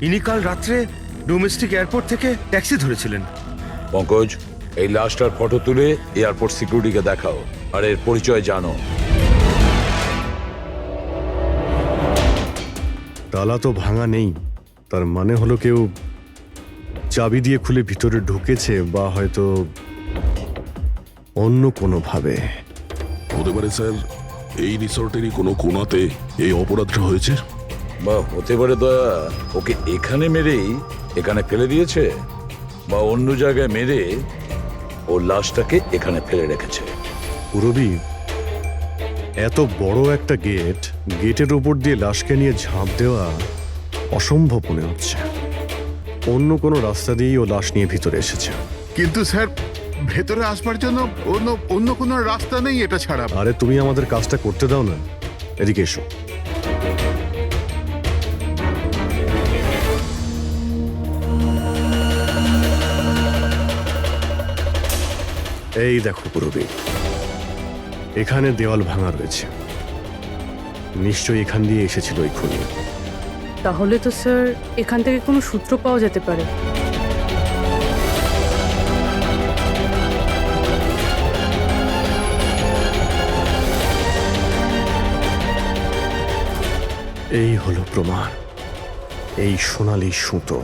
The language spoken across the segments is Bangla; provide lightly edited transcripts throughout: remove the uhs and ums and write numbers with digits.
ইনি কাল রাত্রে ডোমেস্টিক এয়ারপোর্ট থেকে ট্যাক্সি ধরেছিলেন। পঙ্কজ, এই লাশটার ফটো তুলে এয়ারপোর্ট সিকিউরিটিকে দেখাও আর এর পরিচয় জানো। তালা তো ভাঙা নেই, তার মানে হলো কেউ চাবি দিয়ে খুলে ভিতরে ঢুকেছে, বা হয়তো অন্য কোনোভাবে। হতে পারে স্যার এই রিসর্টেরই কোনো কোণাতে এই অপরাধটা হয়েছে। বা হতে পারে দয়া ওকে এখানে মেরেই এখানে ফেলে দিয়েছে, বা অন্য জায়গায় মেরে ওর লাশটাকে এখানে ফেলে রেখেছে। পুরবী, এত বড় একটা গেটের উপর দিয়ে লাশকে নিয়ে ঝাঁপ দেওয়া অসম্ভব মনে হচ্ছে। অন্য কোনো রাস্তা দিয়েই ও লাশ নিয়ে ভিতরে এসেছে। কিন্তু স্যার ভেতরে আসবার জন্য অন্য কোনো রাস্তা নেই এটা ছাড়া। আরে তুমি আমাদের কাজটা করতে দাও না, এদিকে এসো। এই দেখো পুরবী, এখানে দেওয়াল ভাঙা রয়েছে, নিশ্চয়ই এখান দিয়ে এসেছিল এই খুনি। তাহলে তো স্যার এখান থেকে কোনো সূত্র পাওয়া যেতে পারে। এই হলো প্রমাণ, এই সোনালী সুতো।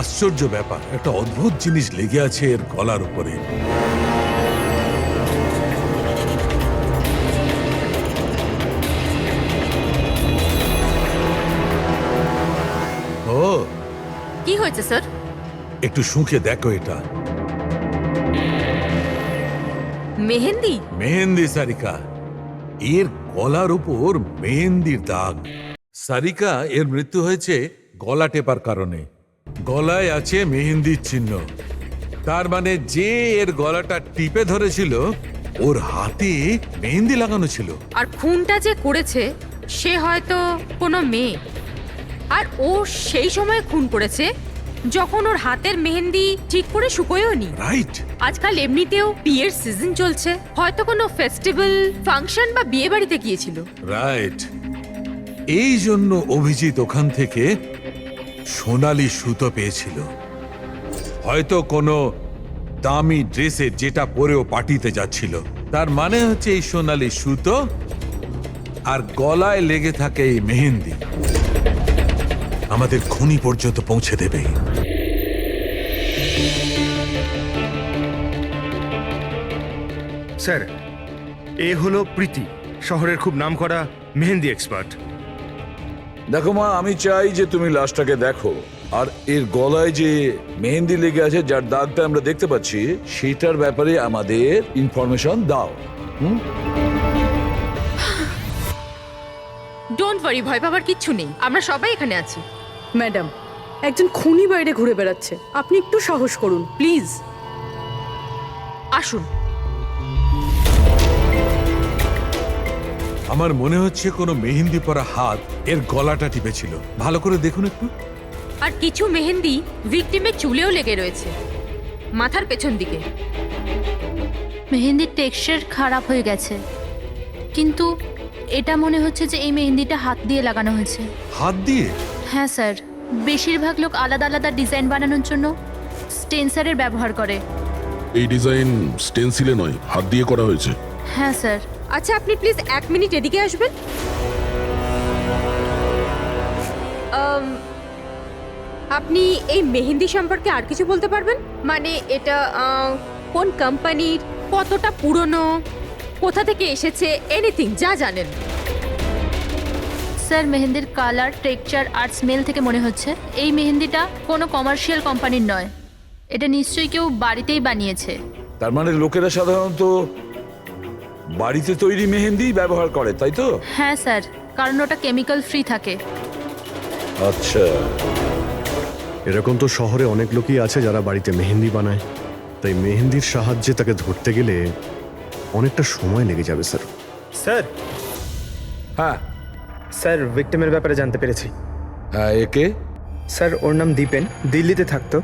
আশ্চর্য ব্যাপার, একটা অদ্ভুত জিনিস লেগে আছে এর গলার উপরে। ও, কি হয়েছে স্যার? একটু শুঁকে দেখো এটা। মেহেন্দি? মেহেন্দি সারিকা, এর গলার উপর মেহেন্দির দাগ। সারিকা, এর মৃত্যু হয়েছে গলা টেপার কারণে। গলায় আছে মেহেন্দির চিহ্ন, তার মানে যে এর গলাটা টিপে ধরেছিল ওর হাতে মেহেন্দি লাগানো ছিল। আর খুনটা যে করেছে সে হয়তো কোনো মেয়ে, আর ও সেই সময় খুন করেছে যখন ওর হাতের মেহেন্দি ঠিক করে শুকোয়ও নি। রাইট। আজকাল এমনিতেও বিয়ের সিজন চলছে, হয়তো কোনো ফেস্টিভ্যাল, ফাংশন বা বিয়ে বাড়িতে গিয়েছিল। রাইট, এই জন্য অভিজিৎ ওখান থেকে সোনালী সুতো পেয়েছিল। হয়তো কোনো দামি ড্রেসে যেটা পরেও পার্টিতে যাচ্ছিল। তার মানে হচ্ছে এই সোনালী সুতো আর গলায় লেগে থাকে এই মেহেন্দি আমাদের খুনি পর্যন্ত পৌঁছে দেবে। স্যার, এ হলো প্রীতি, শহরের খুব নামকরা মেহেন্দি এক্সপার্ট। দেখো মা, আমি চাই যে তুমি লাশটাকে দেখো আর এর গলায় যে মেহেন্দি লেগে আছে, যার দাগটা আমরা দেখতে পাচ্ছি, সেটার ব্যাপারে আমাদের ইনফরমেশন দাও। ডোন্ট ওয়ারি, ভয় পাবার কিচ্ছু নেই, আমরা সবাই এখানে আছি। ম্যাডাম, একজন খুনি বাইরে ঘুরে বেড়াচ্ছে, আপনি একটু সাহস করুন প্লিজ। আসুন। আমার মনে হচ্ছে কোনো মেহেন্দি পরা হাত এর গলাটা টিপেছিল। ভালো করে দেখুন একটু। আর কিছু মেহেন্দি ভিকটিমের চুলেও লেগে রয়েছে, মাথার পেছন দিকে। মেহেন্দির টেক্সচার খারাপ হয়ে গেছে, কিন্তু এটা মনে হচ্ছে যে এই মেহেন্দিটা হাত দিয়ে লাগানো হয়েছে। হাত দিয়ে? হ্যাঁ স্যার, বেশিরভাগ লোক আলাদা আলাদা ডিজাইন বানানোর জন্য স্টেন্সারের ব্যবহার করে। এই ডিজাইন স্টেনসিলে নয়, হাত দিয়ে করা হয়েছে। হ্যাঁ স্যার। আচ্ছা, আপনি প্লিজ 1 মিনিট এদিকে আসবেন। আপনি এই মেহেন্দি সম্পর্কে আর কিছু বলতে পারবেন? মানে এটা কোন কোম্পানির, কতটা পুরনো, কোথা থেকে এসেছে, এনিথিং যা জানেন। স্যার, মেহেন্দির কালার, টেক্সচার আর স্মেল থেকে মনে হচ্ছে এই মেহেন্দিটা কোনো কমার্শিয়াল কোম্পানির নয়। এটা নিশ্চয়ই কেউ বাড়িতেই বানিয়েছে। তার মানে লোকেরা সাধারণত বাড়িতে তৈরি মেহেন্দি ব্যবহার করে, তাই তো? হ্যাঁ স্যার, কারণ ওটা কেমিক্যাল ফ্রি থাকে। আচ্ছা, এরকম তো শহরে অনেক লোকই আছে যারা বাড়িতে মেহেন্দি বানায়। তাই মেহেন্দির সাহায্যে তাকে ধরতে গেলে অনেকটা সময় লেগে যাবে স্যার। স্যার হ্যাঁ স্যার ভিক্টিমের ব্যাপারে জানতে পেরেছি। হ্যাঁ, একে স্যার ওর নাম দীপেন, দিল্লিতে থাকতো।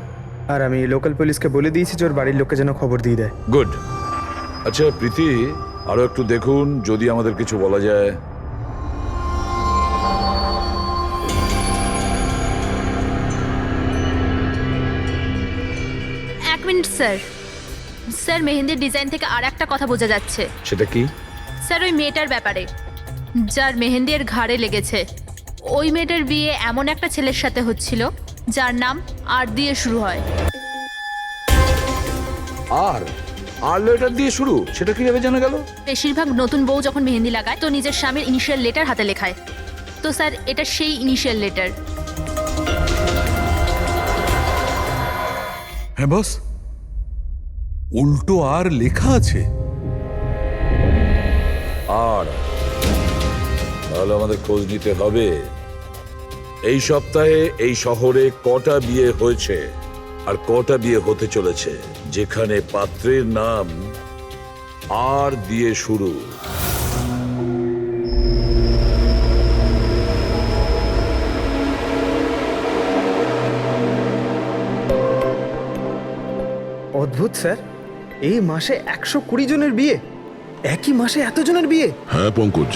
আর আমি লোকাল পুলিশকে বলে দিয়েছি যে ওর বাড়ির লোককে যেন খবর দিয়ে দেয়। গুড। আচ্ছা প্রীতি, আরো একটু দেখুন যদি আমাদের কিছু বলা যায়। এক মিনিট স্যার। স্যার মেহেন্দির ডিজাইন থেকে আর একটা কথা বোঝা যাচ্ছে। সেটা কি? স্যার ওই মেয়েটার ব্যাপারে, যার মেহেন্দির ঘাড়ে লেগেছে, ওই মেয়েটার বিয়ে এমন একটা ছেলের সাথে হচ্ছিল যার নাম আর দিয়ে শুরু হয়। আর লেটার দিয়ে শুরু, সেটা কিভাবে জানা গেল? বেশিরভাগ নতুন বউ যখন মেহেন্দি লাগায় তো নিজের স্বামীর ইনিশিয়াল লেটার হাতে লেখায়। তো স্যার এটা সেই ইনিশিয়াল লেটার। হ্যাঁ বস, উল্টো আর লেখা আছে। আর তাহলে আমাদের খোঁজ নিতে হবে এই সপ্তাহে এই শহরে কটা বিয়ে হয়েছে আর কটা বিয়ে হতে চলেছে যেখানে পাত্রের নাম আর দিয়ে শুরু। অদ্ভুত স্যার, এই মাসে 120 জনের বিয়ে, একই মাসে এতজনের বিয়ে। হ্যাঁ পঙ্কজ,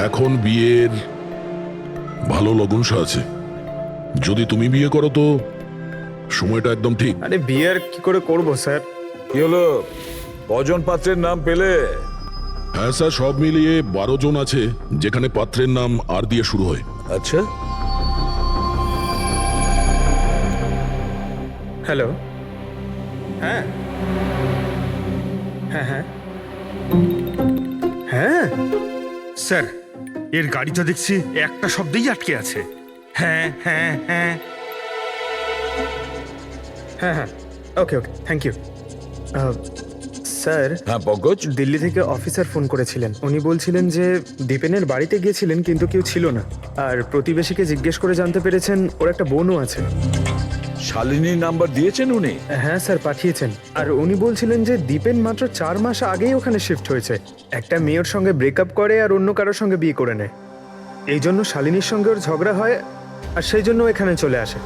এখন বিয়ের ভালো লগ্নসা আছে। যদি তুমি বিয়ে করো তো সময়টা একদম ঠিক। আরে বিয়ে আর কি করে করব স্যার? কি হলো, কজন পাত্রের নাম পেলে? হ্যাঁ স্যার, সব মিলিয়ে 12 জন আছে যেখানে পাত্রের নাম আর দিয়ে শুরু হয়। আচ্ছা, হ্যালো, হ্যাঁ হ্যাঁ হ্যাঁ হ্যাঁ স্যার, এর গাড়িটা দেখছি একটা শব্দেই আটকে আছে। হ্যাঁ হ্যাঁ হ্যাঁ হ্যাঁ হ্যাঁ, ওকে ওকে, থ্যাংক ইউ। স্যার, হ্যাঁ পঙ্কজ, দিল্লি থেকে অফিসার ফোন করেছিলেন। উনি বলছিলেন যে দীপেনের বাড়িতে গিয়েছিলেন কিন্তু কেউ ছিল না। আর প্রতিবেশীকে জিজ্ঞেস করে জানতে পেরেছেন ওর একটা বোনও আছে। শালিনীর নাম্বার দিয়েছেন উনি? হ্যাঁ স্যার, পাঠিয়েছেন। আর উনি বলছিলেন যে দীপেন মাত্র 4 মাস আগেই ওখানে শিফট হয়েছে। একটা মেয়ের সঙ্গে ব্রেকআপ করে আর অন্য কারোর সঙ্গে বিয়ে করে নেয়। এই জন্য শালিনীর সঙ্গে ওর ঝগড়া হয় আর সেই জন্য এখানে চলে আসে।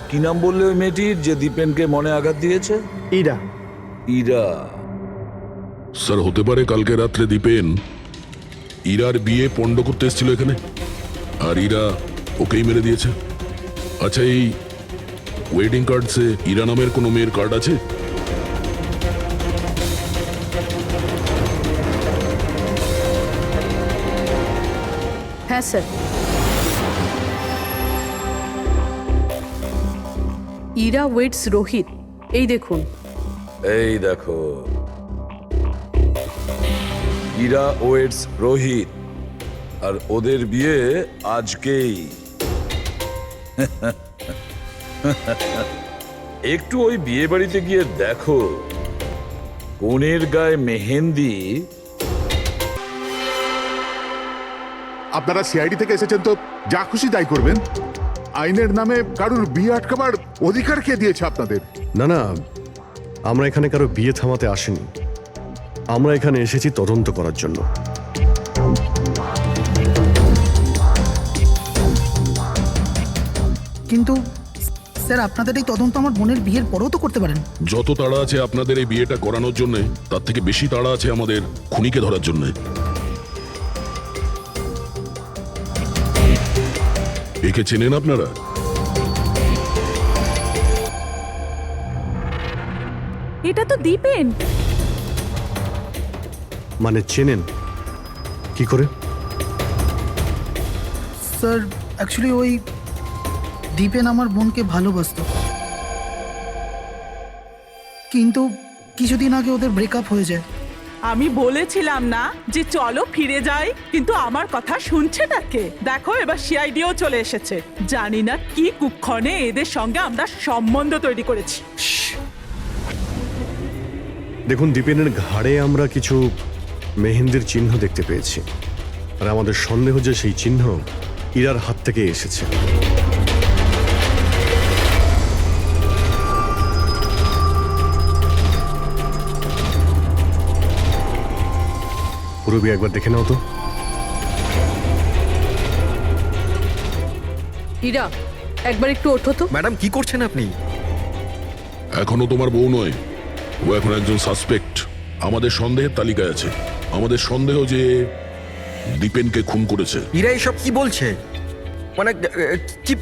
কি নাম বললে ওই মেয়েটির যে দীপেনকে মনে আঘাত দিয়েছে? ইরা। ইরা? স্যার হতে পারে কালকে রাত্রে দীপেন ইরার বিয়ে পণ্ড করতে এসেছিল এখানে, আর ইরা ওকেই মেরে দিয়েছে। আচ্ছা, এই ওয়েডিং কার্ডসে ইরা নামের কোনো মেয়ের কার্ড আছে? হ্যাঁ স্যার। ইরা ওয়েটস রোহিত, এই দেখুন। এই দেখো, ইরা ওয়েটস রোহিত, আর ওদের বিয়ে আজকেই। একটু ওই বিয়ে বাড়িতে গিয়ে দেখো কনের গায়ে মেহেন্দি। আপনারা সিআইডি থেকে এসেছেন তো যা খুশি তাই করবেন। আইনের নামে কারুর বিয়ে আটকাবার অধিকার কে দিয়েছে আপনাদের? না না, আমরা এখানে কারো বিয়ে থামাতে আসিনি। আমরা এখানে এসেছি তদন্ত করার জন্য। কিন্তু স্যার, আপনাদের এই তদন্ত আমার বোনের বিয়ের পরেও তো করতে পারেন। যত তাড়া আছে আপনাদের এই বিয়েটা করানোর জন্য, তার থেকে বেশি তাড়া আছে আমাদের খুনিকে ধরার জন্য। একে চেনেন আপনারা? এটা তো দীপেন। মানে চেনেন কি করে? স্যার অ্যাকচুয়ালি ওই দীপেন আমার বোনকে ভালোবাসতো, কিন্তু কিছুদিন আগে ওদের ব্রেকআপ হয়ে যায়। আমি বলেছিলাম না যে চলো ফিরে যাই, কিন্তু আমার কথা শুনছে না কে? দেখো এবার সিআইডিও চলে এসেছে। জানি না কি কুক্ষণে এদের সঙ্গে আমরা সম্বন্ধ তৈরি করেছি। দেখুন, দীপেনের ঘাড়ে আমরা কিছু মেহেন্দির চিহ্ন দেখতে পেয়েছি, আর আমাদের সন্দেহ যে সেই চিহ্ন ইরার হাত থেকে এসেছে। পুরবি একবার দেখে নাও তো। ইরা একবার একটু ওঠো তো। ম্যাডাম কি করছেন আপনি? এখনো তোমার বউ নয়, ও এখন একজন সাসপেক্ট। আমাদের সন্দেহের তালিকায় আছে। আমাদের সন্দেহ যে দীপেনকে খুন করেছে। ইরা এসব কি বলছে? মানে কি?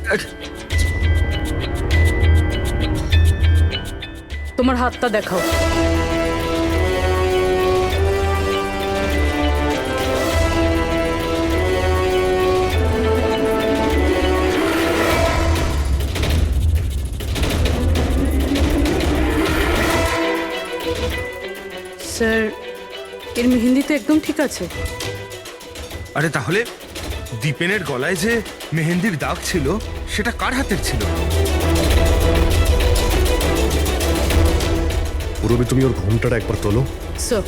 তোমার হাতটা দেখাও। স্যার এর মেহেন্দি তো একদম ঠিক আছে। আরে তাহলে দীপেনের গলায় যে মেহেন্দির দাগ ছিল সেটা কার হাতের ছিল? পুরবি তুমি ওর ঘুমটাটা একবার তোলো। স্যার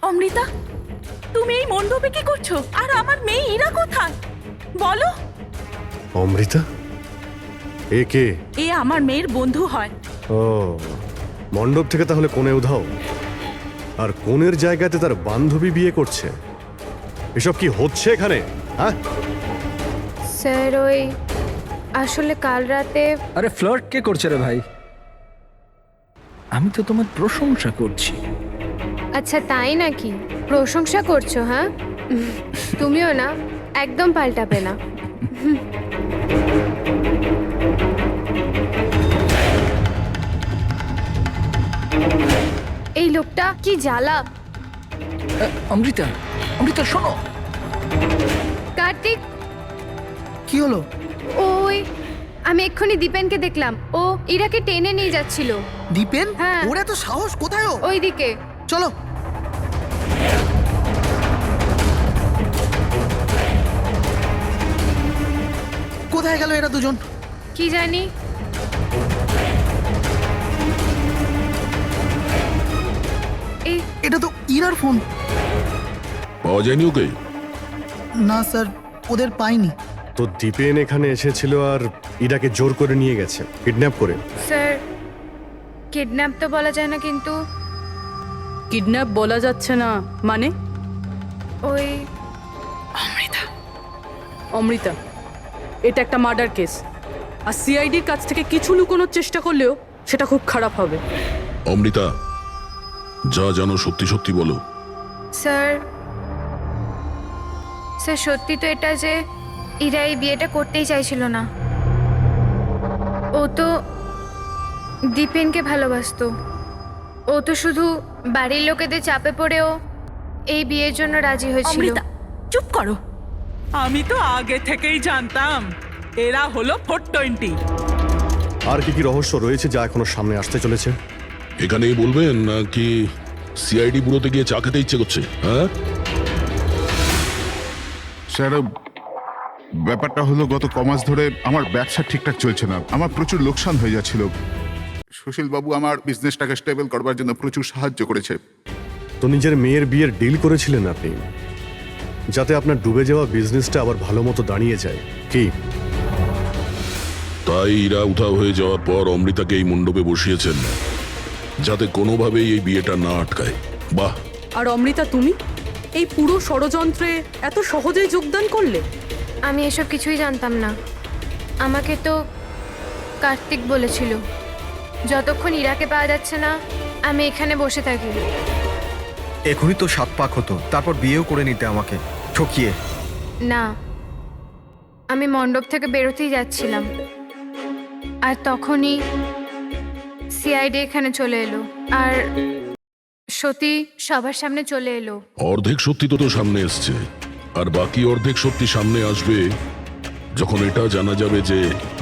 অমৃতা, তুমি এই মণ্ডপে কি করছো? আর আমার মেয়ে ইরা কোথায় বলো? অমৃতা? এ কে? এ আমার মেয়ের বন্ধু হয়। ও, মণ্ডপ থেকে তাহলে কোণে উধাও, আর কোণের জায়গাতে তার বান্ধবী বিয়ে করছে। এসব কি হচ্ছে এখানে? হ্যাঁ স্যার ওই আসলে কাল রাতে আরে ফ্লার্ট কে করছে রে ভাই? আমি তো তোমার প্রশংসা করছি। আচ্ছা তাই নাকি? প্রশংসা করছো? হ্যাঁ, তুমিও না একদম পাল্টাবে না। এই লোকটা কি জ্বালা। অমৃতা, অমৃতা শোনো। কার্তিক, কি হলো? ওই আমি এক্ষুনি দীপেনকে দেখলাম, ও ইরাকে টেনে নিয়ে যাচ্ছিল। দীপেন? হ্যাঁ। ওর এত সাহস কোথায়? ও ওইদিকে চলো। কোথায় গেল এরা দুজন? কি জানি। এটা তো ইরার ফোন। পাওয়া যায়নি ওকে? না স্যার, ওদের পাইনি। তো দীপেন এখানে এসেছিল আর ইরাকে জোর করে নিয়ে গেছে, কিডন্যাপ করে। স্যার কিডন্যাপ তো বলা যায় না, কিন্তু কিডন্যাপ বলা যাচ্ছে না মানে? ওই অমৃতা, এটা একটা মার্ডার কেস, আর সিআইডির কাছ থেকে কিছু লুকোনোর চেষ্টা করলেও সেটা খুব খারাপ হবে। অমৃতা, যা জানো সত্যি সত্যি বলো। স্যার স্যার সত্যি তো এটা যে ইরা এই বিয়েটা করতেই চাইছিল না। ও তো দীপেনকে ভালোবাসতো। ও তো শুধু বাড়ির লোকেদের চাপে পড়েও এই বিয়ের জন্য রাজি হয়েছিল। অমৃতা চুপ করো। আমি তো আগে থেকেই জানতাম এরা হলো 420। আর কি কি রহস্য রয়েছে যা এখনো সামনে আসতে চলেছে? এখানেই বলবেন নাকি সিআইডি ব্যুরোতে গিয়ে চা খেতে ইচ্ছে করছে? হ্যাঁ স্যার, ব্যাপারটা হলো গত কমাস ধরে আমার ব্যবসা ঠিকঠাক চলছে না। আমার প্রচুর লোকসান হয়ে যাচ্ছিল। সুশীল বাবু আমার বিজনেসটাকে স্টেবল করবার জন্য প্রচুর সাহায্য করেছে। তো নিজের মেয়ের বিয়ের ডিল করেছিলেন আপনি, যাতে আপনার ডুবে যাওয়া বিজনেসটা আবার ভালো মতো দাঁড়িয়ে যায়, কি? তাই ইরা উধাও হয়ে যাওয়ার পর অমৃতাকে এই মণ্ডপে বসিয়েছেন, যাতে কোনোভাবেই এই বিয়েটা না আটকায়। বাহ। আর অমৃতা, তুমি এই পুরো ষড়যন্ত্রে এত সহজেই যোগদান করলে? আমি এসব কিছুই জানতাম না। আমাকে তো কার্তিক বলেছিল যতক্ষণ ইরাকে পাওয়া যাচ্ছে না আমি এখানে বসে থাকি। এখনই তো 7 পাক হতো, তারপর বিয়েও করে নিতে আমাকে ঠকিয়ে। না, আমি মণ্ডপ থেকে বেরোতেই যাচ্ছিলাম, আর তখনই সিআইডি এখানে চলে এলো, আর সত্যি সবার সামনে চলে এলো। অর্ধেক সত্যি তো সামনে এসছে, আর বাকি অর্ধেক সত্যি সামনে আসবে যখন এটা জানা যাবে যে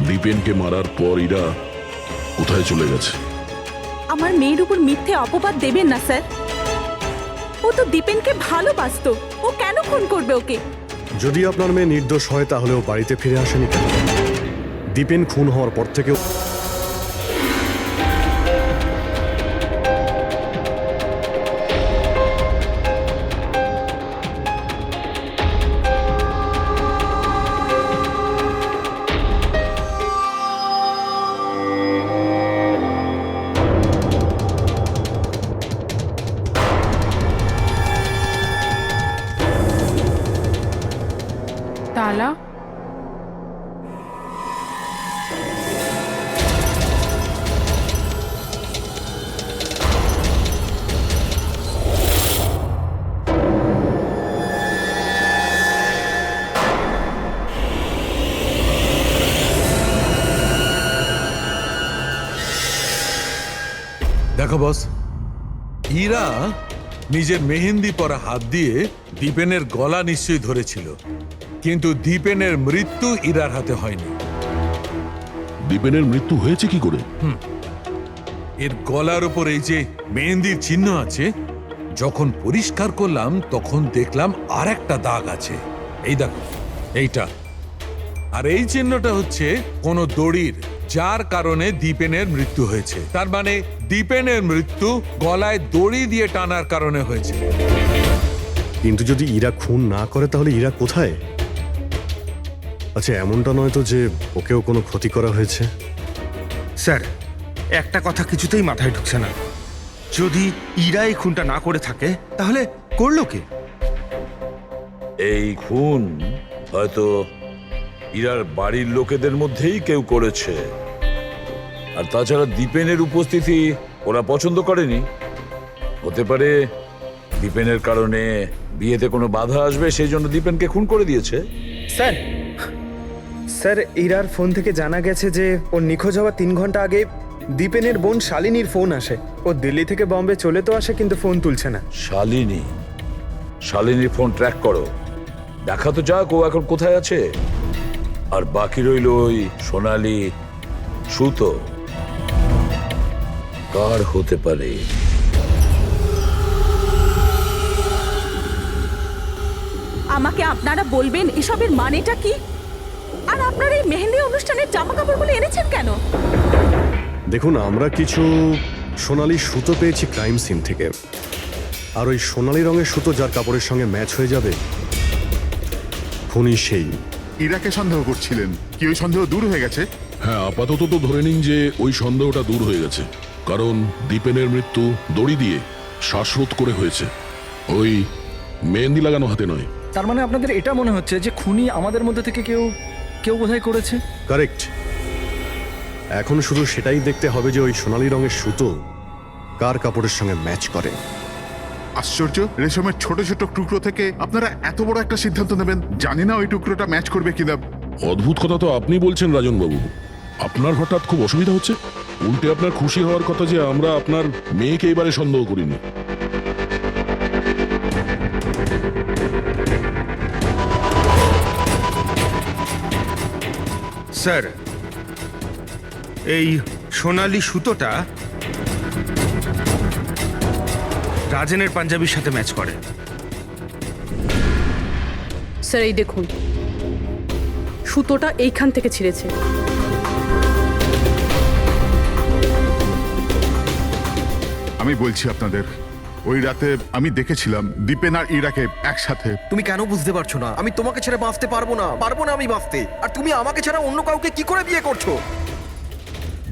দীপেনকে মারার পর ইরা কোথায় চলে গেছে। আমার মেয়ের উপর মিথ্যে অপবাদ দেবেন না স্যার। ও তো দীপেনকে ভালোবাসতো, ও কেন খুন করবে ওকে? যদি আপনার মেয়ে নির্দোষ হয় তাহলে ও বাড়িতে ফিরে আসেনি কেন? দীপেন খুন হওয়ার পর থেকেও। দেখো বস, ইরা নিজের মেহেন্দি পরা হাত দিয়ে দীপেনের গলা নিশ্চয়ই ধরেছিল, কিন্তু দীপেনের মৃত্যু ইরার হাতে হয়নি। দীপেনের মৃত্যু হয়েছে কি করে? এর গলার উপর এই যে মেহেন্দির চিহ্ন আছে, যখন পরিষ্কার করলাম তখন দেখলাম আর একটা দাগ আছে। এই দেখো, এইটা। আর এই চিহ্নটা হচ্ছে কোনো দড়ির, যার কারণে দীপেনের মৃত্যু হয়েছে। তার মানে দীপেনের মৃত্যু গলায় দড়ি দিয়ে টানার কারণে হয়েছে। কিন্তু যদি ইরা খুন না করে তাহলে ইরা কোথায়? আচ্ছা, এমনটা নয় তো যে ওকেও কোনো ক্ষতি করা হয়েছে? স্যার, একটা কথা কিছুতেই মাথায় ঢুকছে না। যদি ইরা এই খুনটা না করে থাকে তাহলে করলো কে? এই খুন হয়তো ইরার বাড়ির লোকেদের মধ্যেই কেউ করেছে। আর তাছাড়া দীপেনের উপস্থিতি ওরা পছন্দ করেনি। হতে পারে দীপেনের কারণে বিয়েতে কোনো বাধা আসবে, সেই জন্য দীপেনকে খুন করে দিয়েছে। স্যার, স্যার, ইরার ফোন থেকে জানা গেছে যে ওর নিখোঁজ হওয়ার 3 ঘন্টা আগে দীপেনের বোন শালিনীর ফোন আসে। ও দিল্লি থেকে বম্বে চলে তো আসে, কিন্তু ফোন তুলছে না। শালিনীর ফোন ট্র্যাক করো, দেখা তো যাক ও এখন কোথায় আছে। আর বাকি রইল ওই সোনালি সুতো, কার হতে পারে? আমাকে আপনারা বলবেন এসবের মানেটা কি? আর আপনারা এই মেহেন্দি অনুষ্ঠানের জামা কাপড়গুলো এনেছেন কেন? দেখুন, আমরা কিছু সোনালি সুতো পেয়েছি ক্রাইম সিন থেকে। আর ওই সোনালি রঙের সুতো যার কাপড়ের সঙ্গে ম্যাচ হয়ে যাবে, খুনি সেই। ইরাকে সন্দেহ করছিলেন, কি ওই সন্দেহ দূর হয়ে গেছে? হ্যাঁ, আপাতত তো ধরে নিন যে ওই সন্দেহটা দূর হয়ে গেছে, কারণ দীপেনের মৃত্যু দড়ি দিয়ে শ্বাসরোধ করে হয়েছে, ওই মেহেন্দি লাগানো হাতে নয়। তার মানে আপনাদের এটা মনে হচ্ছে যে খুনি আমাদের মধ্যে থেকে কেউ বোধহয় করেছে? কারেক্ট। এখন শুধু সেটাই দেখতে হবে যে ওই সোনালি রঙের সুতো কার কাপড়ের সঙ্গে ম্যাচ করে। আশ্চর্য, রেশমের ছোট ছোট টুকরো থেকে আপনারা এত বড় একটা সিদ্ধান্ত নেবেন। জানি না ওই টুকরোটা ম্যাচ করবে কিনা। অদ্ভুত কথা তো আপনি বলছেন রাজন বাবু। আপনার হঠাৎ খুব অসুবিধা হচ্ছে? উল্টে আপনার খুশি হওয়ার কথা যে আমরা আপনার মেয়েকে এবারে সন্দেহ করিনি। স্যার, এই সোনালি সুতোটা রাজেনের পাঞ্জাবির সাথে ম্যাচ করে। স্যার, এই দেখুন, সুতোটা এইখান থেকে ছিঁড়েছে। আমি বলছি আপনাদের, ওই রাতে আমি দেখেছিলাম দীপেন আর ইরাকে একসাথে। তুমি কেন বুঝতে পারছো না? আমি তোমাকে ছেড়ে বাঁচতে পারবো না আমি বাঁচতে। আর তুমি আমাকে ছাড়া অন্য কাউকে কি করে বিয়ে করছো?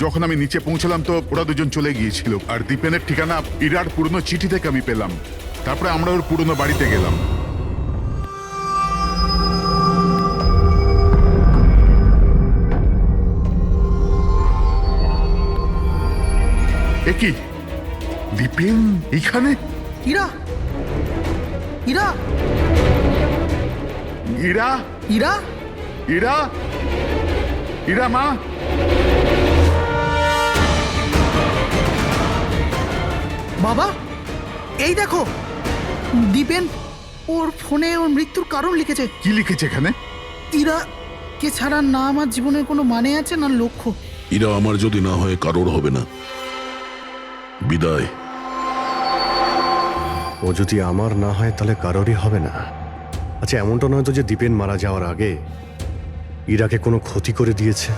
যখন আমি নিচে পৌঁছলাম তো ওরা দুজন চলে গিয়েছিল, আর দীপেনের ঠিকানা ইরার পুরনো চিঠি থেকে আমি পেলাম। তারপরে আমরা ওর পুরনো বাড়িতে গেলাম। এ কি, দীপেন এখানে? ইরা, ইরা, ইরা, ইরা, ইরা, ইরা মা। বাবা, এই দেখো, দীপেন ওর ফোনে ওর মৃত্যুর কারণ লিখেছে। কি লিখেছে এখানে? ইরা কে ছাড়া না আমার জীবনের কোনো মানে আছে না লক্ষ্য। ইরা আমার যদি না হয় কারোর হবে না। বিদায়। ও যদি আমার না হয় তাহলে কারোরই হবে না। আচ্ছা, এমনটা নয় তো যে দীপেন মারা যাওয়ার আগে ইরাকে কোনো ক্ষতি করে দিয়েছে?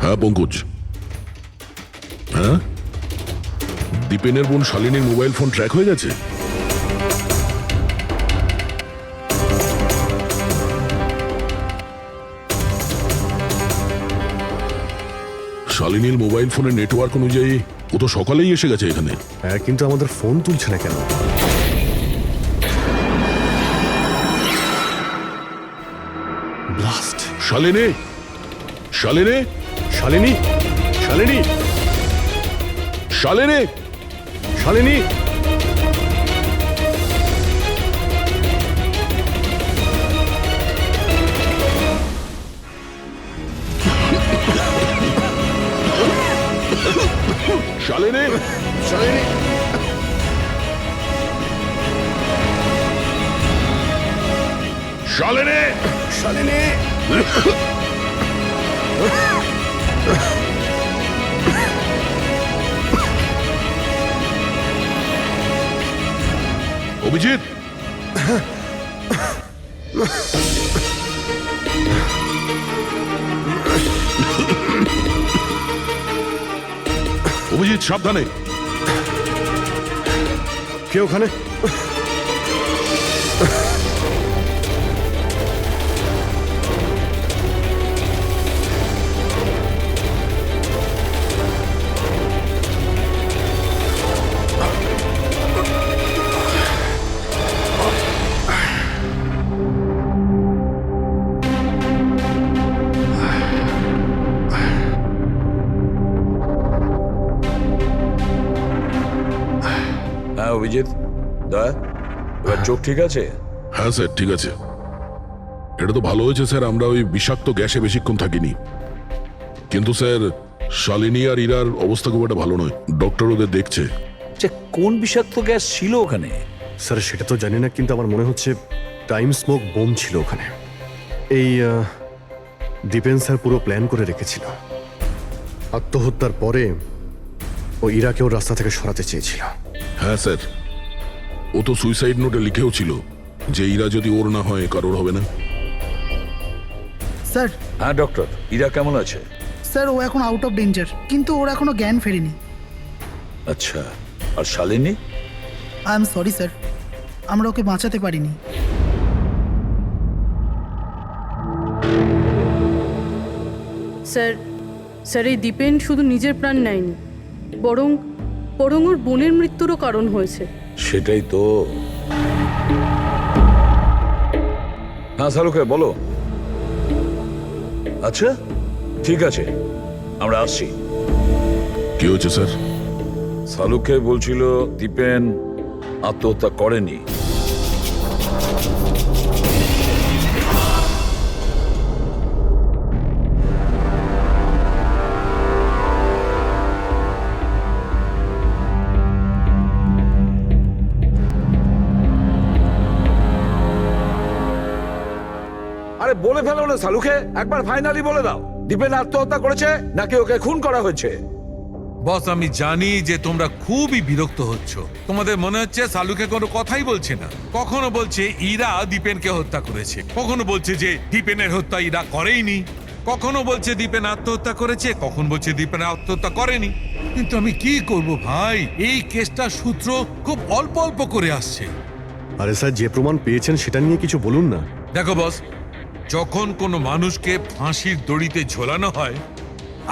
হ্যাঁ পঙ্কজ, হ্যাঁ, দীপেনের বোন শালিনীর মোবাইল ফোন ট্র্যাক হয়ে গেছে। শালিনীর মোবাইল ফোনের নেটওয়ার্ক অনুযায়ী ও তো সকালেই এসে গেছে এখানে। হ্যাঁ, কিন্তু আমাদের ফোন তুলছে না কেন? ব্লাস্ট। শালিনী, শালিনী, শালিনী, শালিনী, শালিনী, শালিনী। শালিনী শালিনী শালিনী শালিনী অভিজিৎ অভিজিৎ সাবধানে। কে ওখানে? হ্যাঁ অভিজিৎ, দয়া এবার চোখ ঠিক আছে? হ্যাঁ স্যার ঠিক আছে। এটা তো ভালো হয়েছে স্যার আমরা ওই বিষাক্ত গ্যাসে বেশিক্ষণ থাকিনি, কিন্তু স্যার শালিনী আর ইরার অবস্থা খুব একটা ভালো নয়, ডক্টর ওদের দেখছে। কোন বিষাক্ত গ্যাস ছিল ওখানে? স্যার সেটা তো জানি না, কিন্তু আমার মনে হচ্ছে টাইম স্মোক বোম ছিল ওখানে। এই দীপেন স্যার পুরো প্ল্যান করে রেখেছিল। আত্মহত্যার পরে ও ইরাকেও রাস্তা থেকে সরাতে চেয়েছিল। হ্যাঁ স্যার, ও তো সুইসাইড নোটে লিখেও ছিল যে ইরা যদি ওর না হয় কারোর হবে না। স্যার হ্যাঁ ডক্টর, ইরা কেমন আছে? স্যার ও এখন আউট অফ ডেঞ্জার, কিন্তু ওর এখনো জ্ঞান ফেরেনি। আচ্ছা, আর Shalini? I am sorry sir, আমরা ওকে বাঁচাতে পারিনি। স্যার স্যার এই দীপেন শুধু নিজের প্রাণ নেয়নি, বরং বরং ওর বোনের মৃত্যুরও কারণ হয়েছে। সেটাই তো। হ্যাঁ শালুকে বলো। আচ্ছা ঠিক আছে, আমরা আসছি। কি হয়েছে স্যার? শালুকে বলছিল দীপেন আত্মহত্যা করেনি। আরে বলে ফেলো না শালুকে, একবার ফাইনালি বলে দাও, দীপেন আত্মহত্যা করেছে নাকি ওকে খুন করা হয়েছে? বস আমি জানি যে তোমরা খুবই বিরক্ত হচ্ছ, তোমাদের মনে হচ্ছে শালুকে কোনো কথাই বলছে না। কখনো বলছে ইরা দীপেনকে হত্যা করেছে, কখনো বলছে যে দীপেনের হত্যা ইরা করেইনি, কখনো বলছে দীপেন আত্মহত্যা করেছে, কখন বলছে দীপেন আত্মহত্যা করেনি। কিন্তু আমি কি করব ভাই, এই কেসটার সূত্র খুব অল্প অল্প করে আসছে। আরে স্যার যে প্রমাণ পেয়েছেন সেটা নিয়ে কিছু বলুন না। দেখো বস, যখন কোনো মানুষকে ফাঁসির দড়িতে ঝোলানো হয়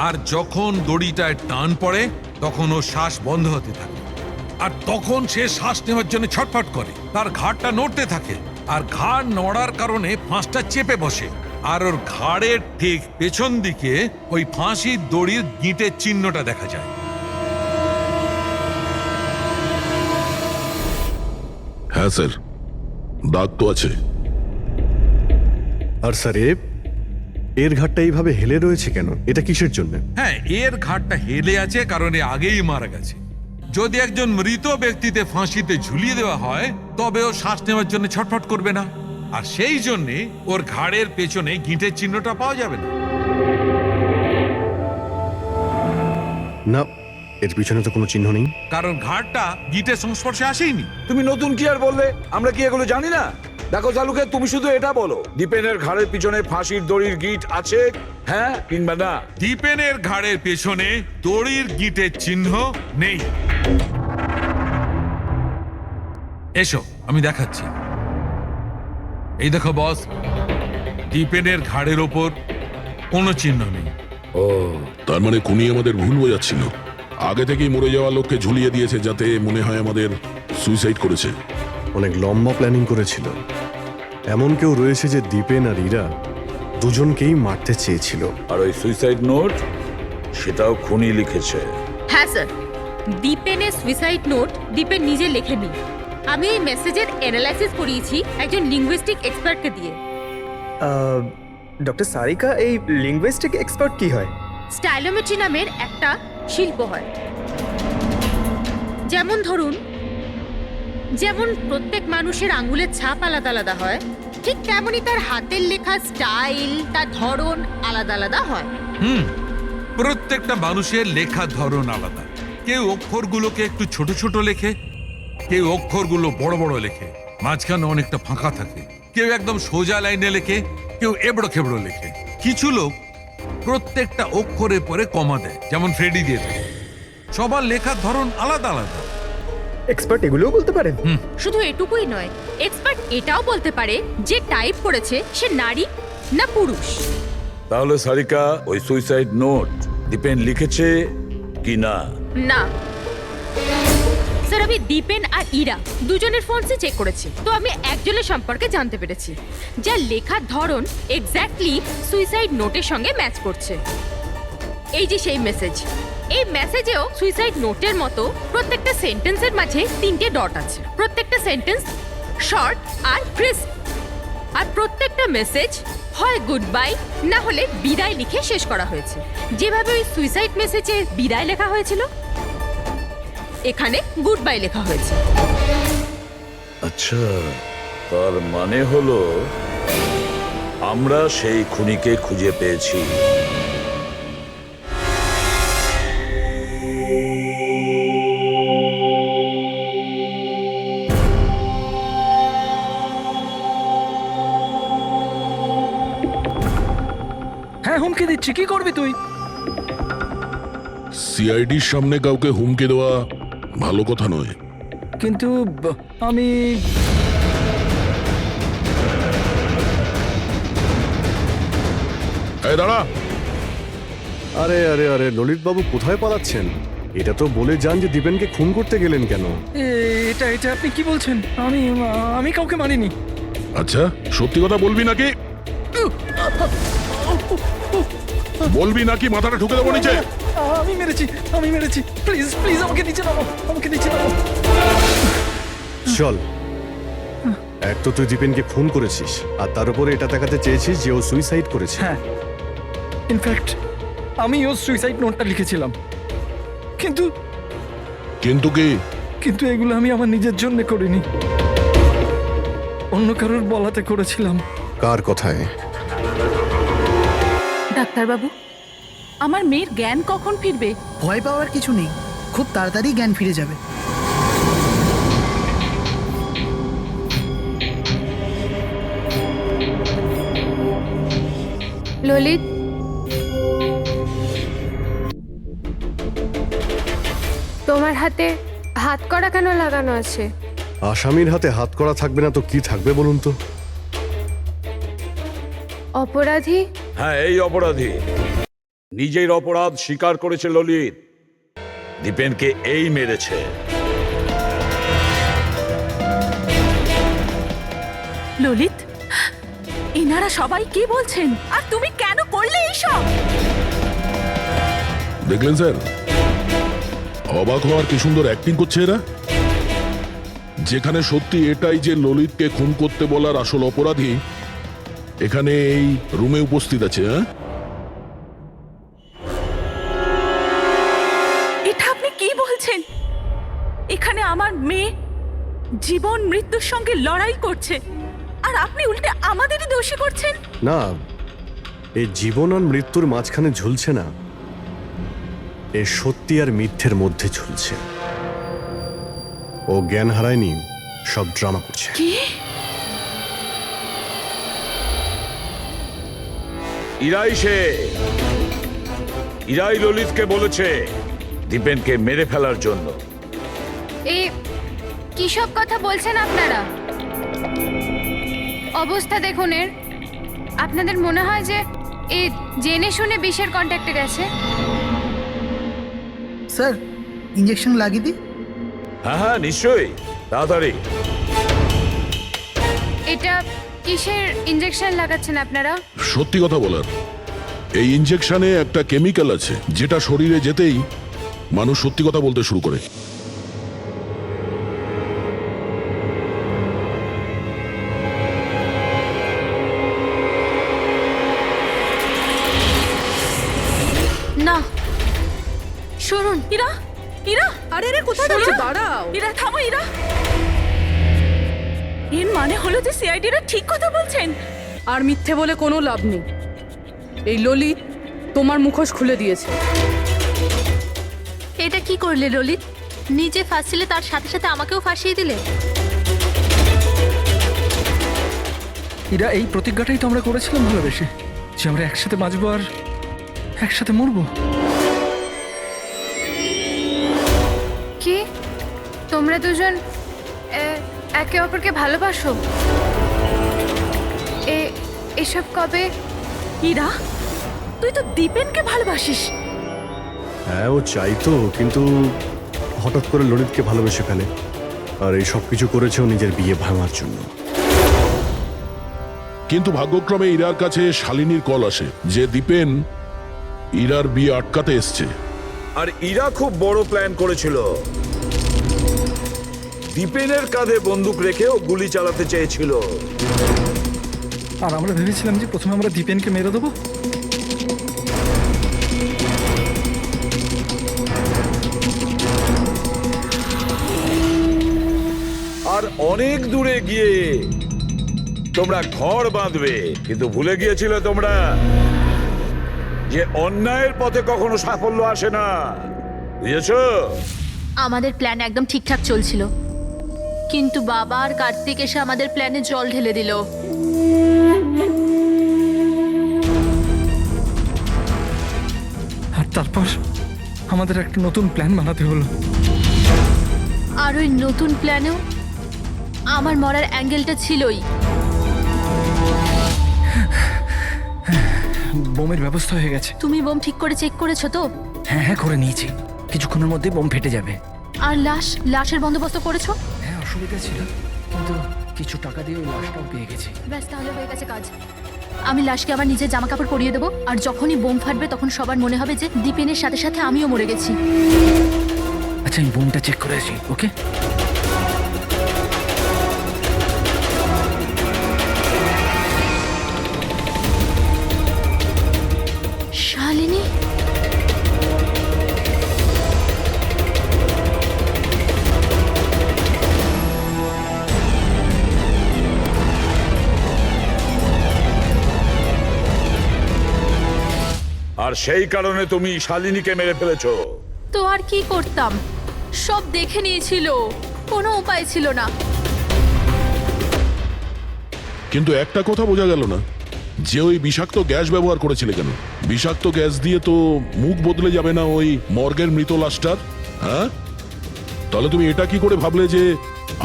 আর যখন দড়িটায় টান পড়ে তখন ও শ্বাস বন্ধ হতে থাকে, আর তখন সে শ্বাস নেওয়ার জন্য ছটফট করে, তার ঘাড়টা নড়তে থাকে, আর ঘাড় নড়ার কারণে ফাঁসটা চেপে বসে, আর ওর ঘাড়ের ঠিক পেছন দিকে ওই ফাঁসির দড়ির গিঁটের চিহ্নটা দেখা যায়। হ্যাঁ স্যার, দাগ তো আছে। আর স্যার এর ঘাটটা এইভাবে হেলে রয়েছে কেন? এটা কিসের জন্য? হ্যাঁ, এর ঘাড়টা হেলে আছে কারণ এ আগেই মারা গেছে। যদি একজন মৃত ব্যক্তিতে ফাঁসিতে ঝুলিয়ে দেওয়া হয় তবে ও শ্বাস নেওয়ার জন্য ছটফট করবে না, আর সেই জন্যে ওর ঘাড়ের পেছনে গিঁটের চিহ্নটা পাওয়া যাবে না। না, এর পিছনে তো কোনো চিহ্ন নেই। কারণ ঘাড়টা গিঁটের সংস্পর্শে আসেইনি। তুমি নতুন কি আর বললে? আমরা কি এগুলো জানি না? দেখো শালুকে, তুমি শুধু এটা বলো, দীপেনের ঘাড়ের পিছনে ফাঁসির দড়ির গিঁট আছে, হ্যাঁ কিংবা না? দীপেনের ঘাড়ের পেছনে দড়ির গিঁটের চিহ্ন নেই। এসো আমি দেখাচ্ছি। এই দেখো বস, দীপেনের ঘাড়ের ওপর কোনো চিহ্ন নেই। ও, তার মানে খুনি আমাদের ভুল বোঝাচ্ছিল, আগে থেকেই মরে যাওয়া লোককে ঝুলিয়ে দিয়েছে যাতে মনে হয় আমাদের সুইসাইড করেছে। অনেক লম্বা প্ল্যানিং করেছিল। এমন কেউ রয়েছে যে দীপেন আর ইরা দুজনকেই মারতে চেয়েছিল। আর ওই সুইসাইড নোট, সেটাও খুনি লিখেছে। হ্যাঁ স্যার, দীপেনের সুইসাইড নোট দীপেন নিজে লেখেনি। আমি এই মেসেজের অ্যানালাইসিস করিয়েছি একজন লিঙ্গুইস্টিক এক্সপার্টকে দিয়ে। ডক্টর সারিকা, এই লিঙ্গুইস্টিক এক্সপার্ট কি হয়? স্টাইলোমেট্রি নামের একটা শিল্প হয়। যেমন ধরুন, যেমন প্রত্যেক মানুষের আঙ্গুলের ছাপ আলাদা আলাদা হয়, ঠিক তেমনই তার হাতের লেখা স্টাইল, তার ধরন আলাদা আলাদা হয়। প্রত্যেকটা মানুষের লেখার ধরন আলাদা। কেউ অক্ষরগুলোকে একটু ছোট ছোট লেখে, কেউ অক্ষরগুলো বড় বড় লেখে, মাঝখানে অনেকটা ফাঁকা থাকে। কেউ একদম সোজা লাইনে লেখে, কেউ এবড়ো খেবড়ো লেখে। কিছু লোক প্রত্যেকটা অক্ষরের পরে কমা দেয়, যেমন ফ্রেডি দিয়ে থাকে। সবার লেখার ধরন আলাদা আলাদা। এক্সপার্ট এগুলোও বলতে পারেন? শুধু এটুকুই নয়, এক্সপার্ট এটাও বলতে পারে যে টাইপ করেছে সে নারী না পুরুষ। তাহলে সারিকা, ওই সুইসাইড নোট দীপেন লিখেছে কি না? না স্যার, আমি দীপেন আর ইরা দুজনের ফোনসে চেক করেছি, তো আমি একজনের সম্পর্কে জানতে পেরেছি যার লেখার ধরন এক্স্যাক্টলি সুইসাইড নোটের সঙ্গে ম্যাচ করছে। এই যে সেই মেসেজ, এই মেসেজেও সুইসাইড নোটের মতো প্রত্যেকটা সেন্টেন্সের মাঝে 3টে ডট আছে। প্রত্যেকটা সেন্টেন্স শর্ট আর ক্রিস্প, আর প্রত্যেকটা মেসেজ হয় গুড বাই না হলে বিদায় লিখে শেষ করা হয়েছে। যেভাবে ওই সুইসাইড মেসেজে বিদায় লেখা হয়েছিল, এখানে গুড বাই লেখা হয়েছে। আচ্ছা, তার মানে হলো আমরা সেই খুনিকে খুঁজে পেয়েছি। হ্যাঁ, হুমকি দিচ্ছি, কি করবি তুই? সিআইডির সামনে কাউকে হুমকি দেওয়া ভালো কথা নয়। কিন্তু আমি এই দাঁড়া! আরে আরে আরে ললিত বাবু, কোথায় পালাচ্ছেন? এটা তো বলে যান যে দীপেনকে খুন করতে গেলেন কেন? এটা এটা আপনি কি বলছেন? আমি আমি কাউকে মারিনি। আচ্ছা, সত্যি কথা বলবি নাকি? বলবি নাকি মাথাটা ঢুকে দেবো নিচে? আমি মেরেছি। প্লিজ প্লিজ আমাকে নিচে নামো, চল, এক তো তুই দীপেনকে খুন করেছিস, আর তার উপরে এটা দেখাতে চেয়েছিস যে ও সুইসাইড করেছে। হ্যাঁ, ইনফ্যাক্ট আমি ওর সুইসাইড নোটটা লিখেছিলাম, কিন্তু কি? এগুলো আমি আমার নিজের জন্য করিনি, অন্য কারোর বলাতে করেছিলাম। কার কথায়? ডাক্তারবাবু, আমার মেয়ের জ্ঞান কখন ফিরবে? ভয় পাওয়ার কিছু নেই, খুব তাড়াতাড়ি জ্ঞান ফিরে যাবে। ললিত, তোমার হাতে হাত করা কেন লাগানো আছে? আসামির হাতে হাত করা থাকবে না তো কি থাকবে বলুন তো? অপরাধী? হ্যাঁ, এই অপরাধী নিজের অপরাধ স্বীকার করেছে ললিত। দীপেনকে এই মেরেছে। ললিত, এনারা সবাই কি বলছেন, আর তুমি কেন করলে এইসব? দেখলেন স্যার, অবাক হওয়ার কি সুন্দর অ্যাক্টিং করছে এরা। যেখানে সত্যি এটাই যে ললিতকে খুন করতে বলার আসল অপরাধী এখানে এই রুমে উপস্থিত আছে। হ্যাঁ, এটা আপনি কি বলছেন? এখানে আমার মেয়ে জীবন মৃত্যুর সঙ্গে লড়াই করছে, আর আপনি উল্টে আমাদেরই দোষী করছেন। না, এই জীবন আর মৃত্যুর মাঝখানে ঝুলছে না, এ সত্যি আর মিথ্যের মধ্যে ঝুলছে। ও জ্ঞান হারায়নি, সব ড্রামা করছে। কি? ইরাই ললিতকে বলেছে দীপেনকে মেরে ফেলার জন্য। এই কি সব কথা বলছেন আপনারা? অবস্থা দেখুন এর। আপনাদের মনে হয় যে এই জেনে শুনে বিষের কন্ট্যাক্টে গেছে? স্যার, ইঞ্জেকশন লাগিয়ে দিই? হ্যাঁ হ্যাঁ, নিশ্চয়ই, তাড়াতাড়ি। এটা কিসের ইঞ্জেকশন লাগাচ্ছেন আপনারা? সত্যি কথা বলার, এই ইনজেকশনে একটা কেমিক্যাল আছে যেটা শরীরে যেতেই মানুষ সত্যি কথা বলতে শুরু করে। না, শুনুন, ইরা, ইরা, আরে রে কোথায় যাচ্ছে? দাঁড়াও। ইরা থামো ইরা। এর মানে হলো যে সিআইডিরা ঠিক কথা বলছেন। আর মিথ্যে বলে কোনো লাভ নেই। এই ললিত তোমার মুখোশ খুলে দিয়েছে। এটা কি করলে ললিত? নিজে ফাঁসছিলে তার সাথে সাথে আমাকেও ফাঁসিয়ে দিলে। এরা এই প্রতিজ্ঞাটাই তো আমরা করেছিলাম ভালোবেসে, যে আমরা একসাথে বাঁচবো আর একসাথে মরবো। কি তোমরা দুজন একে অপরকে ভালোবাসো? এসব কবে? ইরা, তুই তো দীপেনকে ভালোবাসিস। হ্যাঁ, ও চাইতো, কিন্তু হঠাৎ করে ললিতকে ভালোবেসে ফেলে। আর এই সব কিছু করেছে ও নিজের বিয়ে ভাঙার জন্য। কিন্তু ভাগ্যক্রমে ইরার কাছে শালিনীর কল আসে যে দীপেন ইরার বিয়ে আটকাতে এসছে। আর ইরা খুব বড় প্ল্যান করেছিল। দীপেনের কাঁধে বন্দুক রেখেও গুলি চালাতে চেয়েছিল। আর আমরা ভেবেছিলাম যে প্রথমে আমরা দীপেনকে মেরে দেবো। আর অনেক দূরে গিয়ে তোমরা ঘর বাঁধবে, কিন্তু ভুলে গিয়েছিলে তোমরা যে অন্যায়ের পথে কখনো সাফল্য আসে না। বুঝেছো? আমাদের প্ল্যান একদম ঠিকঠাক চলছিল, কিন্তু বাবা আর কার্তিক এসে আমাদের প্ল্যানে জল ঢেলে দিল। আর তারপর আমাদের একটা নতুন প্ল্যান বানাতে হলো। আর ওই নতুন প্ল্যানেও আমার মরার অ্যাঙ্গেলটা ছিলই। বোমের ব্যবস্থা হয়ে গেছে। তুমি বোম ঠিক করে চেক করেছো তো? হ্যাঁ হ্যাঁ, করে নিয়েছি। কিছুক্ষণের মধ্যে বোম ফেটে যাবে। আর লাশের বন্দোবস্ত করেছো? হ্যাঁ, অসুবিধা ছিল, কিন্তু কিছু টাকা দিয়ে ওই লাশটাও পেয়ে গেছি। ব্যাস, তাহলে হয়ে গেছে কাজ। আমি লাশকে আবার নিজের জামা কাপড় পরিয়ে দেবো, আর যখনই বোম ফাটবে তখন সবার মনে হবে যে দীপেনের সাথে সাথে আমিও মরে গেছি। আচ্ছা, আমি বোমটা চেক করে আসি। ওকে। শালিনী, আর সেই কারণে তুমি শালিনীকে মেরে ফেলেছো। তো আর কি করতাম? সব দেখে নিয়েছিল, কোনো উপায় ছিল না। কিন্তু একটা কথা বোঝা গেল না, যে ওই বিষাক্ত গ্যাস ব্যবহার করেছিলে কেন? বিষাক্ত গ্যাস দিয়ে তো মুখ বদলে যাবে না ওই মর্গের মৃত লাশটার? হ্যাঁ, তাহলে তুমি এটা কি করে ভাবলে যে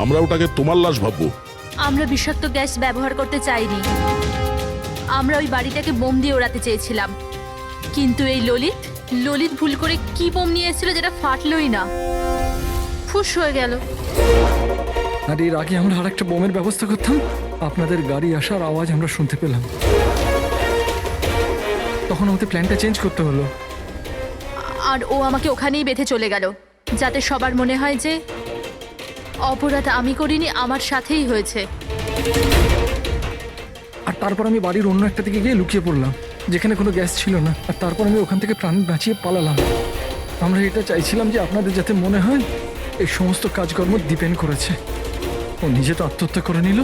আমরা ওটাকে তোমার লাশ ভাববো? আমরা বিষাক্ত গ্যাস ব্যবহার করতে চাইনি। আমরা ওই বাড়িটাকে বোম দিয়ে ওড়াতে চেয়েছিলাম, কিন্তু এই ললিত ভুল করে কি বোম নিয়ে এসেছিল যেটা ফাটলই না, ফুস হয়ে গেল। আর এর আগে আমরা আর একটা বোমের ব্যবস্থা করতাম। আপনাদের গাড়ি আসার আওয়াজ আমরা শুনতে পেলাম, তখন আমাদের প্ল্যানটা চেঞ্জ করতে হলো। আর ও আমাকে ওখানেই বেঁধে চলে গেল, যাতে সবার মনে হয় যে অপরাধ আমি করিনি, আমার সাথেই হয়েছে। আর তারপর আমি বাড়ির অন্য একটা দিকে গিয়ে লুকিয়ে পড়লাম, যেখানে কোনো গ্যাস ছিল না। আর তারপর আমি ওখান থেকে প্রাণ বাঁচিয়ে পালালাম। আমরা এটা চাইছিলাম যে আপনাদের যাতে মনে হয় এই সমস্ত কাজকর্ম দীপেন করেছে। ও নিজে তো আত্মহত্যা করে নিল,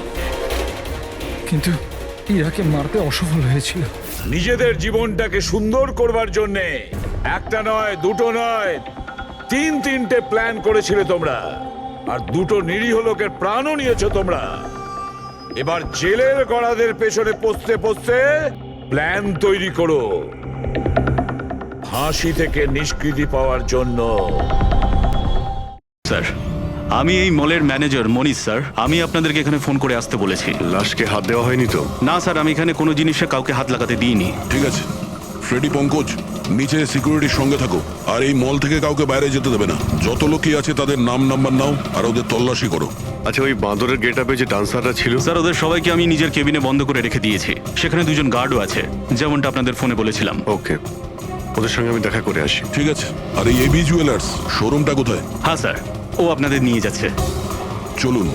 কিন্তু ইরাকে মারতে অসফল হয়েছিল। নিজেদের জীবনটাকে সুন্দর করবার জন্যে একটা নয়, দুটো নয়, তিনটে প্ল্যান করেছিলে তোমরা। আর দুটো নিরীহ লোকের প্রাণও নিয়েছো তোমরা। এবার জেলের গড়াদের পেছনে পৌঁছতে পৌঁছতে প্ল্যান তৈরি করো ফাঁসি থেকে নিষ্কৃতি পাওয়ার জন্য। স্যার, আমি এই মলের ম্যানেজার মনীষ স্যার। আমি আপনাদেরকে এখানে ফোন করে আসতে বলেছি। লাশকে হাত দেওয়া হয়নি তো? না স্যার, আমি এখানে কোনো জিনিসে কাউকে হাত লাগাতে দিইনি। ঠিক আছে, ফ্রেডি, পঙ্কজ, নিচে সিকিউরিটির সঙ্গে থাকো। আর এই মল থেকে কাউকে বাইরে যেতে দেবে না। যত লোকই আছে তাদের নাম নাম্বার নাও আর ওদের তল্লাশি করো। আচ্ছা, ওই বাঁদরের গেট আপে যে ডান্সাররা ছিল? স্যার, ওদের সবাইকে আমি নিজের কেবিনে বন্ধ করে রেখে দিয়েছি। সেখানে দুজন গার্ডও আছে, যেমনটা আপনাদের ফোনে বলেছিলাম। ওকে, ওদের সঙ্গে আমি দেখা করে আসি। ঠিক আছে। আর এই এবি জুয়েলার্স শোরুমটা কোথায়? হ্যাঁ স্যার, ও আপনাদের নিয়ে যাচ্ছে। চলুন।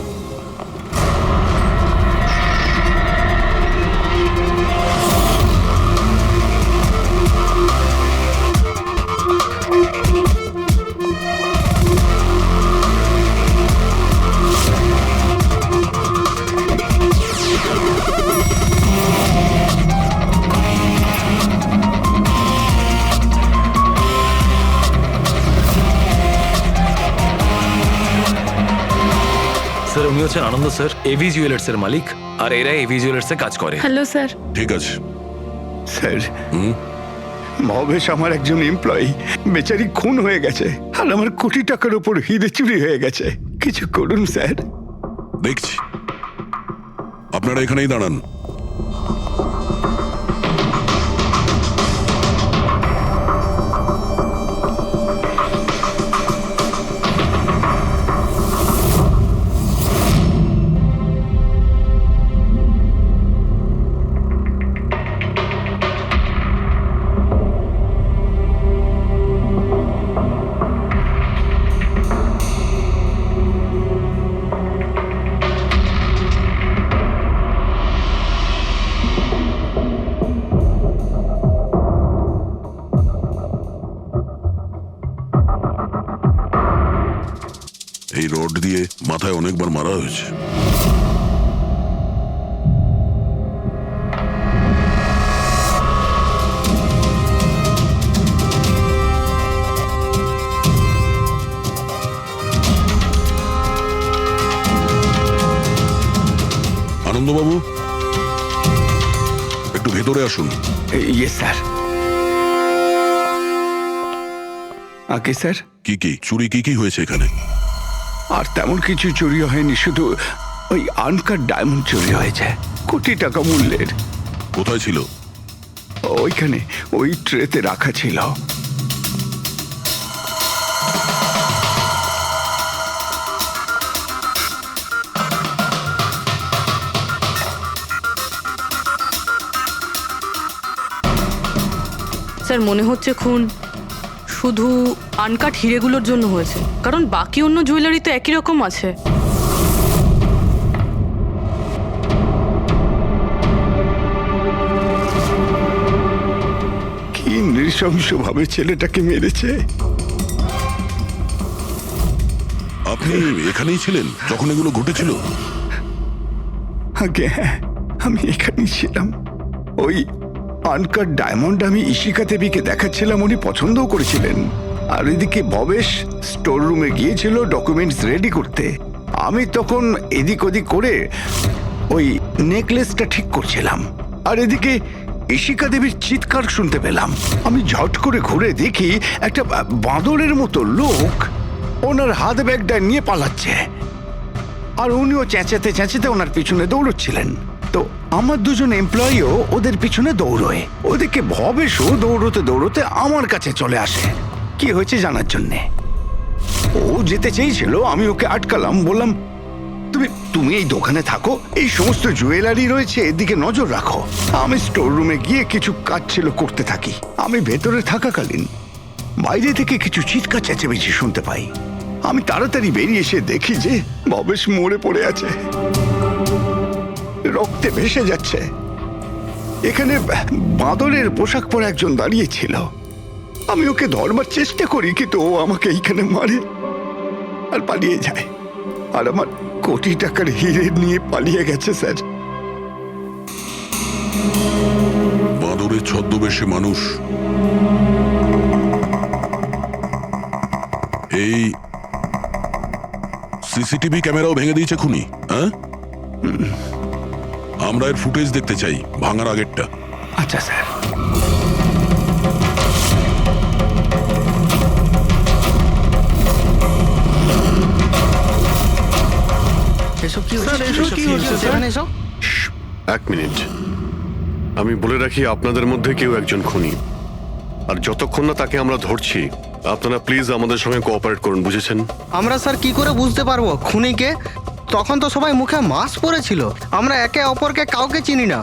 হচ্ছেন আনন্দ স্যার, এভি জুয়েলার্স এর মালিক, আর এরা এভি জুয়েলার্স এ কাজ করে। Hello sir. ঠিক আছে। স্যার, ভবেশ আমার একজন এমপ্লয়ি, বেচারি খুন হয়ে গেছে আর আমার কোটি টাকার উপর হিরে চুরি হয়ে গেছে। কিছু করুন স্যার। দেখছি, আপনারা এখানেই দাঁড়ান। এই রড দিয়ে মাথায় অনেকবার মারা হয়েছে। আনন্দবাবু, একটু ভেতরে আসুন। ইয়ে স্যার। আগে স্যার, কি চুরি কি হয়েছে এখানে? আর তেমন কিছু চুরি হয়নি, শুধু ওই আনকাট ডায়মন্ড চুরি হয়েছে, কোটি টাকা মূল্যের। কোথায় ছিল? ওইখানে ওই ট্রেতে রাখা ছিল। স্যার মনে হচ্ছে খুন শুধু আনকাট হিরেগুলোর জন্য হয়েছে, কারণ বাকি অন্য জুয়েলারি তো একই রকম আছে। কি নৃশংসভাবে ছেলেটাকে মেরেছে। আপনি এখানেই ছিলেন যখন এগুলো ঘটেছিল? আগে হ্যাঁ, আমি এখানেই ছিলাম। ওই আনকাট ডায়মন্ড আমি ইশিকা দেবীকে দেখাচ্ছিলাম, উনি পছন্দও করেছিলেন। আর এদিকে ভবেশ স্টোর রুমে গিয়েছিল ডকুমেন্টস রেডি করতে। আমি তখন এদিক ওদিক করে ওই নেকলেসটা ঠিক করছিলাম, আর এদিকে ইশিকা দেবীর চিৎকার শুনতে পেলাম। আমি ঝট করে ঘুরে দেখি একটা বাঁদরের মতো লোক ওনার হাত ব্যাগটা নিয়ে পালাচ্ছে, আর উনিও চেঁচাতে চেঁচাতে ওনার পিছনে দৌড়চ্ছিলেন। তো আমার দুজন এমপ্লয়িও ওদের পিছনে দৌড়োয়। ওদিকে ভবেশও দৌড়তে দৌড়তে আমার কাছে চলে আসে কি হয়েছে জানার জন্যে। ও যেতে চেয়েছিল, আমি ওকে আটকালাম, বললাম তুমি এই দোকানে থাকো, এই সমস্ত জুয়েলারি রয়েছে, এদিকে নজর রাখো। আমি স্টোর রুমে গিয়ে কিছু কাজ ছিল করতে থাকি। আমি ভেতরে থাকাকালীন বাইরে থেকে কিছু চিৎকার চেঁচামেচি শুনতে পাই। আমি তাড়াতাড়ি বেরিয়ে এসে দেখি যে ভবেশ মরে পড়ে আছে, রক্তে ভেসে যাচ্ছে। এখানে বাঁদরের পোশাক পরে একজন দাঁড়িয়ে ছিল। আমি ওকে ধরবার চেষ্টা করি, কিন্তু ও আমাকে এইখানে মারে আর পালিয়ে যায়। আর আমার কোটি টাকার হিরে নিয়ে পালিয়ে গেছে স্যার। বাঁদরের ছদ্মবেশে মানুষ। এই সিসিটিভি ক্যামেরাও ভেঙে দিয়েছে খুনি, হ্যাঁ? আমরা এর ফুটেজ দেখতে চাই, ভাঙার আগেরটা। আচ্ছা স্যার। এক মিনিট, আমি বলে রাখি আপনাদের মধ্যে কেউ একজন খুনি, আর যতক্ষণ না তাকে আমরা ধরছি আপনারা প্লিজ আমাদের সঙ্গে কোঅপারেট করুন, বুঝেছেন? আমরা স্যার কি করে বুঝতে পারবো খুনিকে? তখন তো সবাই মুখে মাস্ক পরেছিল, আমরা একে অপরকে কাউকে চিনি না।